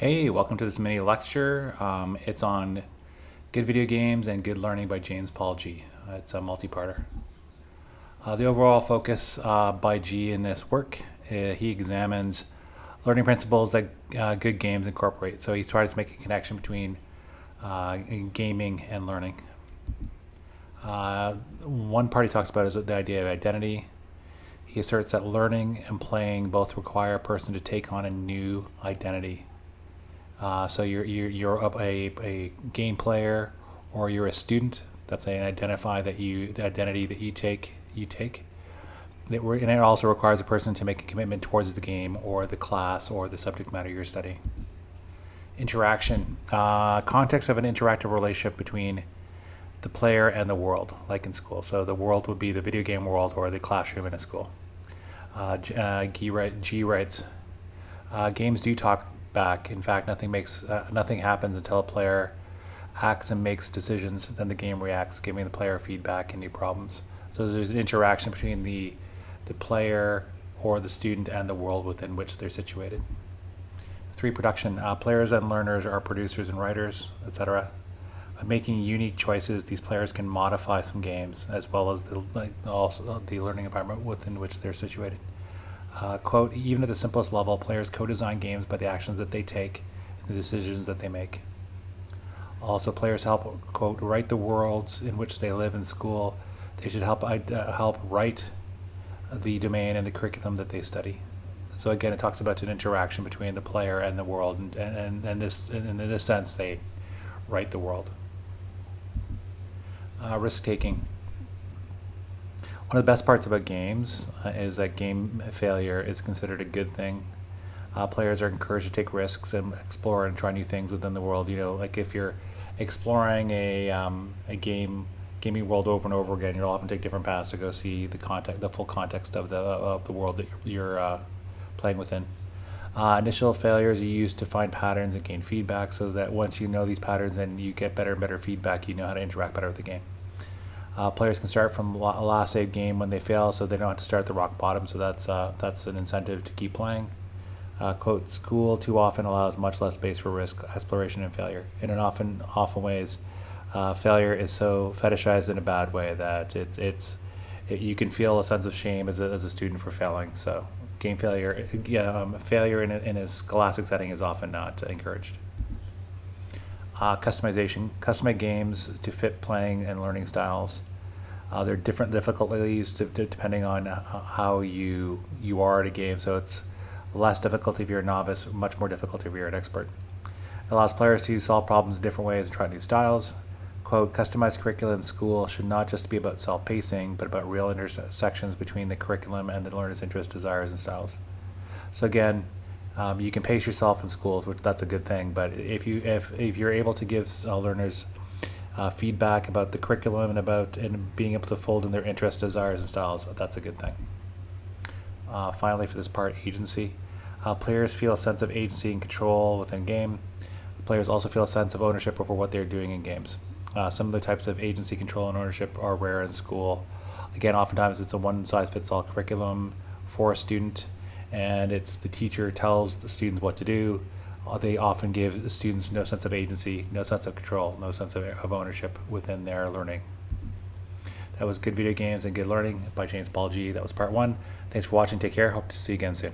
Hey, welcome to this mini lecture. It's on good video games and good learning by James Paul G. It's a multi-parter. The overall focus by G in this work, he examines learning principles that good games incorporate. So he tries to make a connection between gaming and learning. One part he talks about is the idea of identity. He asserts that learning and playing both require a person to take on a new identity. So you're a game player or you're a student. That's an the identity that you take. And it also requires a person to make a commitment towards the game or the class or the subject matter you're studying. Interaction, context of an interactive relationship between the player and the world, like in school. So the world would be the video game world or the classroom in a school. G writes, games do talk back. In fact, nothing happens until a player acts and makes decisions. Then the game reacts, giving the player feedback and new problems. So there's an interaction between the player or the student and the world within which they're situated. 3, production. Players and learners are producers and writers, etc. By making unique choices, these players can modify some games as well as also the learning environment within which they're situated. Quote, even at the simplest level, players co-design games by the actions that they take and the decisions that they make. Also, players help, quote, write the worlds in which they live in school. They should help write the domain and the curriculum that they study. So again, it talks about an interaction between the player and the world, and in this sense, they write the world. Risk-taking. One of the best parts about games is that game failure is considered a good thing. Players are encouraged to take risks and explore and try new things within the world. You know, like if you're exploring a gaming world over and over again, you'll often take different paths to go see the full context of the world that you're playing within. Initial failures are used to find patterns and gain feedback, so that once you know these patterns and you get better and better feedback, you know how to interact better with the game. Players can start from a last save game when they fail, so they don't have to start at the rock bottom. So that's an incentive to keep playing. Quote, school too often allows much less space for risk, exploration, and failure. And in often ways, failure is so fetishized in a bad way that you can feel a sense of shame as a student for failing. So game failure, failure in a scholastic setting is often not encouraged. Customization. Customized games to fit playing and learning styles. There are different difficulties depending on how you are at a game. So it's less difficulty if you're a novice, much more difficulty if you're an expert. It allows players to solve problems in different ways and try new styles. Quote, customized curricula in school should not just be about self-pacing, but about real intersections between the curriculum and the learner's interests, desires, and styles. So again, you can pace yourself in schools, which that's a good thing. But if you're able to give learners feedback about the curriculum and being able to fold in their interests, desires, and styles, that's a good thing. Finally, for this part, agency. Players feel a sense of agency and control within game. Players also feel a sense of ownership over what they're doing in games. Some of the types of agency, control, and ownership are rare in school. Again, oftentimes it's a one-size-fits-all curriculum for a student, and it's the teacher tells the students what to do. They often give the students no sense of agency, no sense of control, no sense of ownership within their learning. That was Good Video Games and Good Learning by James Paul G. That was part 1. Thanks for watching. Take care. Hope to see you again soon.